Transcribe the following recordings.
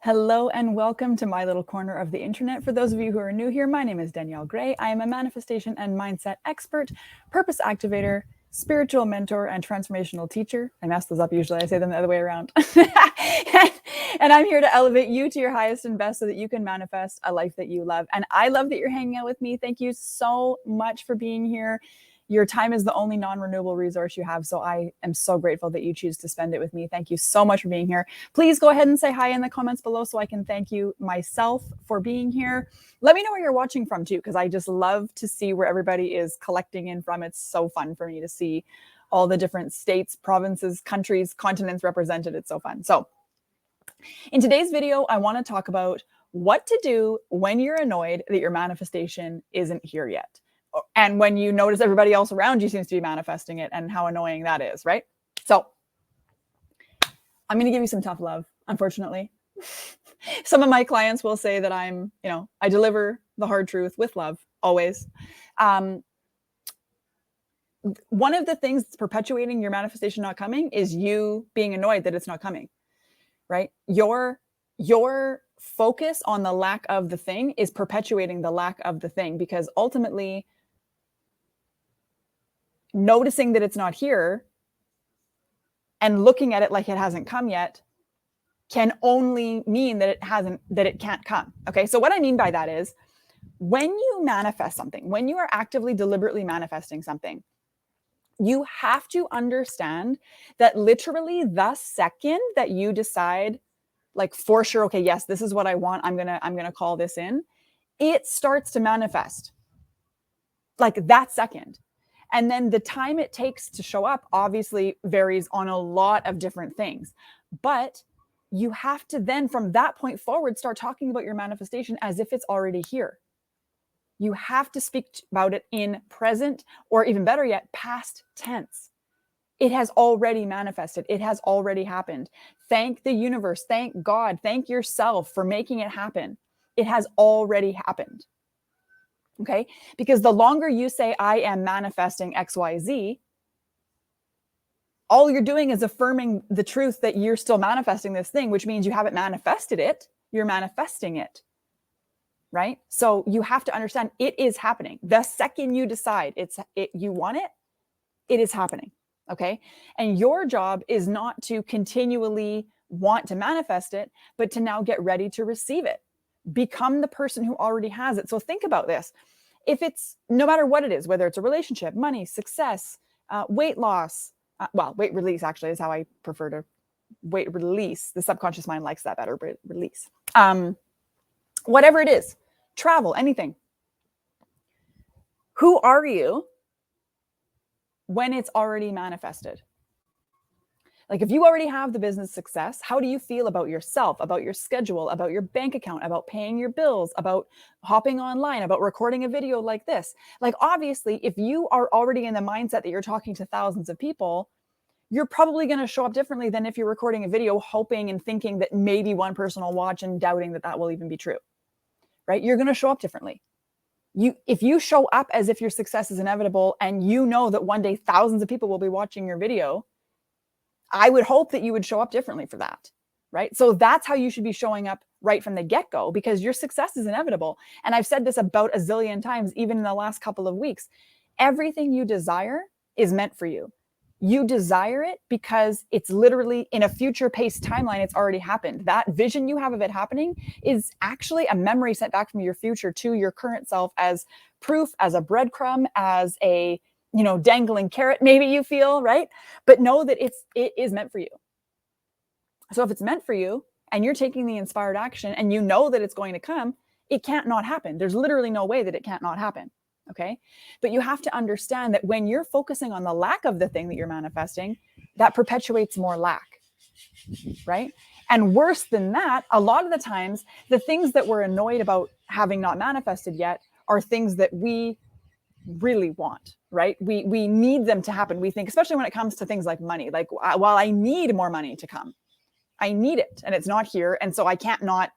Hello and welcome to my little corner of the internet. For those of you who are new here, my name is Danielle Gray. I am a manifestation and mindset expert, purpose activator, spiritual mentor, and transformational teacher. I mess those up usually. I say them the other way around. And I'm here to elevate you to your highest and best so that you can manifest a life that you love. And I love that you're hanging out with me. Thank you so much for being here. Your time is the only non-renewable resource you have. So I am so grateful that you choose to spend it with me. Thank you so much for being here. Please go ahead and say hi in the comments below so I can thank you myself for being here. Let me know where you're watching from too, because I just love to see where everybody is collecting in from. It's so fun for me to see all the different states, provinces, countries, continents represented. It's so fun. So in today's video, I want to talk about what to do when you're annoyed that your manifestation isn't here yet. And when you notice everybody else around you seems to be manifesting it and how annoying that is, right? So I'm going to give you some tough love, unfortunately. Some of my clients will say that I deliver the hard truth with love, always. One of the things that's perpetuating your manifestation not coming is you being annoyed that it's not coming, right? Your focus on the lack of the thing is perpetuating the lack of the thing, because ultimately noticing that it's not here and looking at it like it hasn't come yet can only mean that it can't come. Okay. So what I mean by that is when you manifest something, when you are actively, deliberately manifesting something, you have to understand that literally the second that you decide, like for sure, okay, yes, this is what I want, I'm gonna call this in, it starts to manifest like that second. And then the time it takes to show up obviously varies on a lot of different things. But you have to then, from that point forward, start talking about your manifestation as if it's already here. You have to speak about it in present, or even better yet, past tense. It has already manifested. It has already happened. Thank the universe, thank God, thank yourself for making it happen. It has already happened. Okay? Because the longer you say, I am manifesting XYZ, all you're doing is affirming the truth that you're still manifesting this thing, which means you haven't manifested it. You're manifesting it. Right? So you have to understand it is happening. The second you decide you want it, it is happening. Okay? And your job is not to continually want to manifest it, but to now get ready to receive it. Become the person who already has it. So think about this. If it's, no matter what it is, whether it's a relationship, money, success, weight loss, weight release actually is how I prefer to weight release. The subconscious mind likes that better, but release. Whatever it is, travel, anything. Who are you when it's already manifested? Like if you already have the business success, how do you feel about yourself, about your schedule, about your bank account, about paying your bills, about hopping online, about recording a video like this? Like obviously, if you are already in the mindset that you're talking to thousands of people, you're probably going to show up differently than if you're recording a video, hoping and thinking that maybe one person will watch and doubting that that will even be true, right? You're going to show up differently. If you show up as if your success is inevitable and you know that one day thousands of people will be watching your video, I would hope that you would show up differently for that, right? So that's how you should be showing up right from the get-go, because your success is inevitable. And I've said this about a zillion times, even in the last couple of weeks. Everything you desire is meant for you. You desire it because it's literally in a future paced timeline. It's already happened. That vision you have of it happening is actually a memory sent back from your future to your current self as proof, as a breadcrumb, as a dangling carrot, maybe you feel, right? But know that it is meant for you. So if it's meant for you and you're taking the inspired action and you know that it's going to come, it can't not happen. There's literally no way that it can't not happen. Okay. But you have to understand that when you're focusing on the lack of the thing that you're manifesting, that perpetuates more lack. Right. And worse than that, a lot of the times, the things that we're annoyed about having not manifested yet are things that we really want, right? We need them to happen. We think, especially when it comes to things like money, like, well, I need more money to come. I need it and it's not here. And so I can't not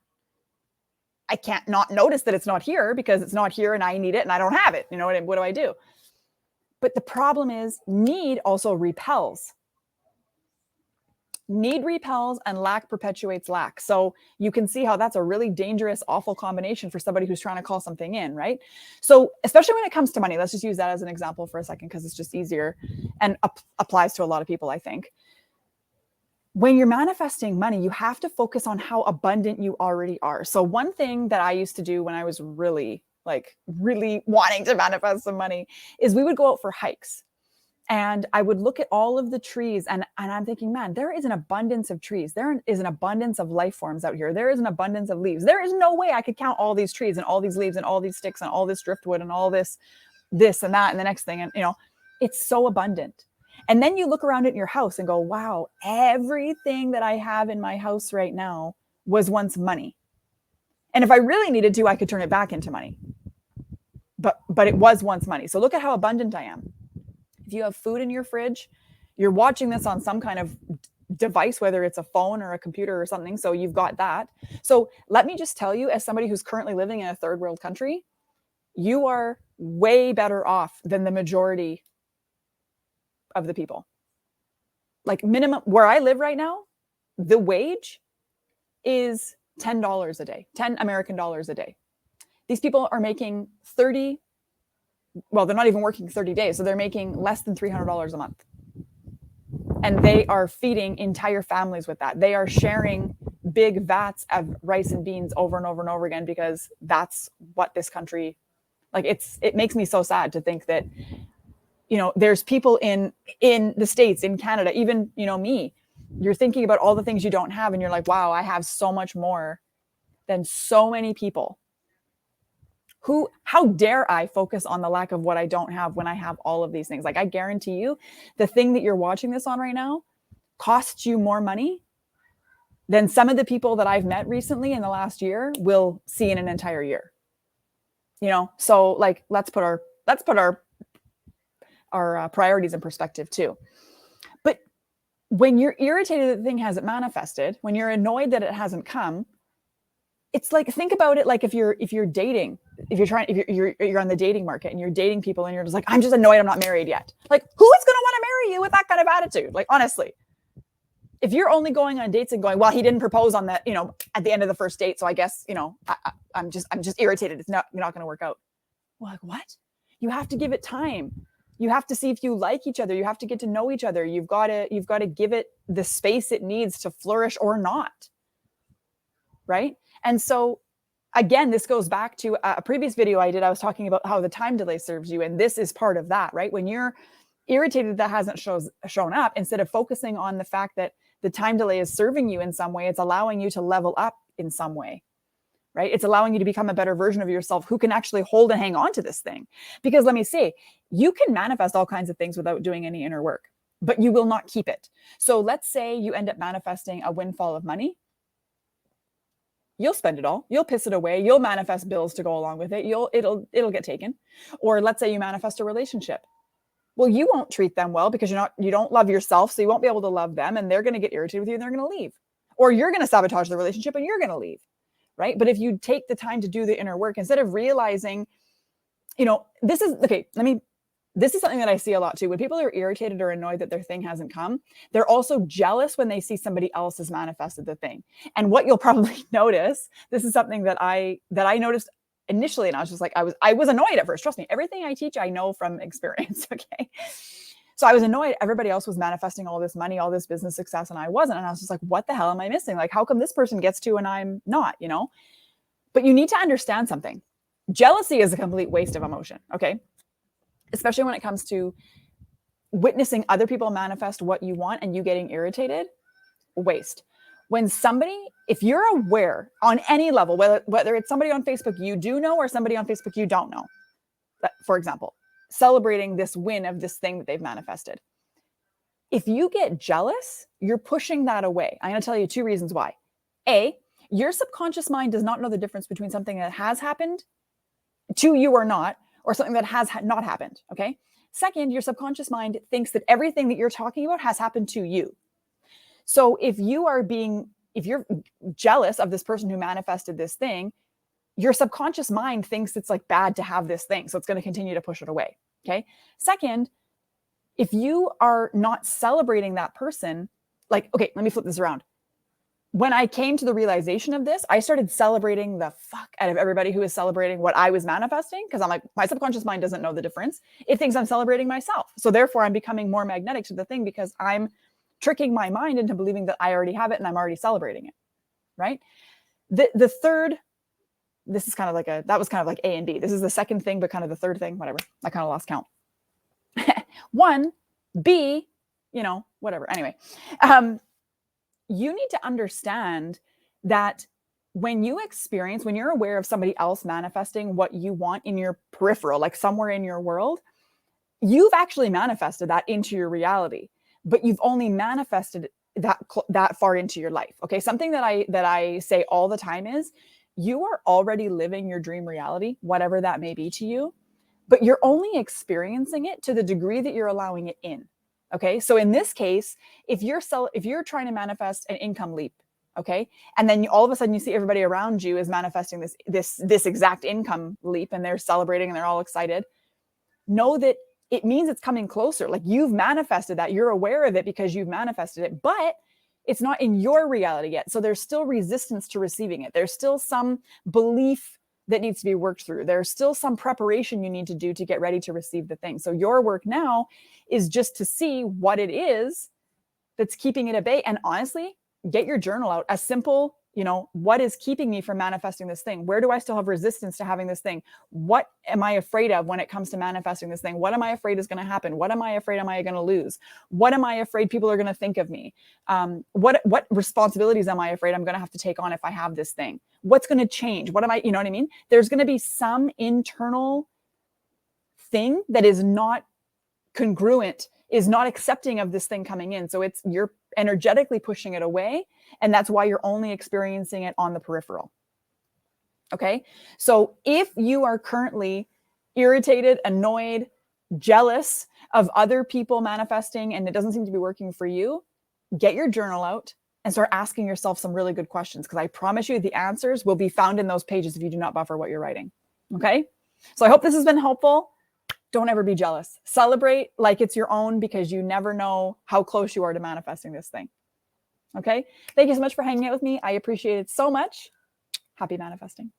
notice that it's not here because it's not here and I need it and I don't have it. What do I do? But the problem is need also repels. Need repels and lack perpetuates lack. So you can see how that's a really dangerous, awful combination for somebody who's trying to call something in, right? So especially when it comes to money, let's just use that as an example for a second because it's just easier and applies to a lot of people, I think. When you're manifesting money, you have to focus on how abundant you already are. So one thing that I used to do when I was really wanting to manifest some money is we would go out for hikes. And I would look at all of the trees and I'm thinking, man, there is an abundance of trees. There is an abundance of life forms out here. There is an abundance of leaves. There is no way I could count all these trees and all these leaves and all these sticks and all this driftwood and all this and that and the next thing. And, it's so abundant. And then you look around at your house and go, wow, everything that I have in my house right now was once money. And if I really needed to, I could turn it back into money. But it was once money. So look at how abundant I am. If you have food in your fridge, you're watching this on some kind of device, whether it's a phone or a computer or something. So you've got that. So let me just tell you, as somebody who's currently living in a third world country, you are way better off than the majority of the people. Like minimum, where I live right now, the wage is $10 a day, 10 American dollars a day. These people are making they're not even working 30 days. So they're making less than $300 a month. And they are feeding entire families with that. They are sharing big vats of rice and beans over and over and over again, because that's what this country, it makes me so sad to think that, there's people in the States, in Canada, even, me, you're thinking about all the things you don't have. And you're like, wow, I have so much more than so many people. How dare I focus on the lack of what I don't have when I have all of these things? I guarantee you, the thing that you're watching this on right now costs you more money than some of the people that I've met recently in the last year will see in an entire year. So let's put our priorities in perspective too. But when you're irritated that the thing hasn't manifested, when you're annoyed that it hasn't come, it's think about it if you're dating, if you're on the dating market and you're dating people and you're just I'm just annoyed I'm not married yet. Who is going to want to marry you with that kind of attitude? Honestly, if you're only going on dates and going, well, he didn't propose on that, at the end of the first date, so I guess, I'm just irritated. It's not going to work out. Well, what? You have to give it time. You have to see if you like each other. You have to get to know each other. You've got to give it the space it needs to flourish or not. Right? And so again, this goes back to a previous video I did. I was talking about how the time delay serves you. And this is part of that, right? When you're irritated that hasn't shown up, instead of focusing on the fact that the time delay is serving you in some way, it's allowing you to level up in some way, right? It's allowing you to become a better version of yourself who can actually hold and hang on to this thing. Because let me say, you can manifest all kinds of things without doing any inner work, but you will not keep it. So let's say you end up manifesting a windfall of money. You'll spend it all. You'll piss it away. You'll manifest bills to go along with it. It'll get taken. Or let's say you manifest a relationship. Well, you won't treat them well because you don't love yourself, so you won't be able to love them, and they're going to get irritated with you and they're going to leave. Or you're going to sabotage the relationship and you're going to leave, right? But if you take the time to do the inner work, instead of realizing, this is something that I see a lot too. When people are irritated or annoyed that their thing hasn't come, they're also jealous when they see somebody else has manifested the thing. And what you'll probably notice, this is something that I noticed initially, and I was just I was annoyed at first. Trust me, everything I teach, I know from experience. Okay. So I was annoyed. Everybody else was manifesting all this money, all this business success, and I wasn't. And I was just what the hell am I missing? How come this person gets to and I'm not, But you need to understand something. Jealousy is a complete waste of emotion. Okay. Especially when it comes to witnessing other people manifest what you want and you getting irritated, waste. When somebody, if you're aware on any level, whether it's somebody on Facebook you do know or somebody on Facebook you don't know, for example, celebrating this win of this thing that they've manifested. If you get jealous, you're pushing that away. I'm going to tell you 2 reasons why. A, your subconscious mind does not know the difference between something that has happened to you or not, or something that has not happened. Okay. Second, your subconscious mind thinks that everything that you're talking about has happened to you. So if you're jealous of this person who manifested this thing, your subconscious mind thinks it's bad to have this thing. So it's going to continue to push it away. Okay. Second, if you are not celebrating that person, like, okay, let me flip this around. When I came to the realization of this, I started celebrating the fuck out of everybody who was celebrating what I was manifesting. Cause I'm like, my subconscious mind doesn't know the difference. It thinks I'm celebrating myself. So therefore I'm becoming more magnetic to the thing because I'm tricking my mind into believing that I already have it and I'm already celebrating it. Right. The third, this is kind of like that was kind of like A and B. This is the second thing, but kind of the third thing, whatever. I kind of lost count. One, B, whatever. Anyway, you need to understand that when you're aware of somebody else manifesting what you want in your peripheral, like somewhere in your world, you've actually manifested that into your reality, but you've only manifested that far into your life. Okay. Something that I say all the time is you are already living your dream reality, whatever that may be to you, but you're only experiencing it to the degree that you're allowing it in. Okay. So in this case, if you're trying to manifest an income leap, okay, and then all of a sudden you see everybody around you is manifesting this exact income leap and they're celebrating and they're all excited, know that it means it's coming closer. Like you've manifested that, you're aware of it because you've manifested it, but it's not in your reality yet. So there's still resistance to receiving it. There's still some belief that needs to be worked through. There's still some preparation you need to do to get ready to receive the thing. So your work now is just to see what it is that's keeping it at bay. And honestly, get your journal out. As simple, what is keeping me from manifesting this thing? Where do I still have resistance to having this thing? What am I afraid of when it comes to manifesting this thing? What am I afraid is going to happen? What am I afraid am I going to lose? What am I afraid people are going to think of me? What responsibilities am I afraid I'm going to have to take on if I have this thing? What's going to change? What am I, you know what I mean? There's going to be some internal thing that is not congruent, is not accepting of this thing coming in. So you're energetically pushing it away. And that's why you're only experiencing it on the peripheral. Okay. So if you are currently irritated, annoyed, jealous of other people manifesting, and it doesn't seem to be working for you, get your journal out and start asking yourself some really good questions. Because I promise you the answers will be found in those pages if you do not buffer what you're writing. Okay. So I hope this has been helpful. Don't ever be jealous. Celebrate like it's your own, because you never know how close you are to manifesting this thing. Okay. Thank you so much for hanging out with me. I appreciate it so much. Happy manifesting.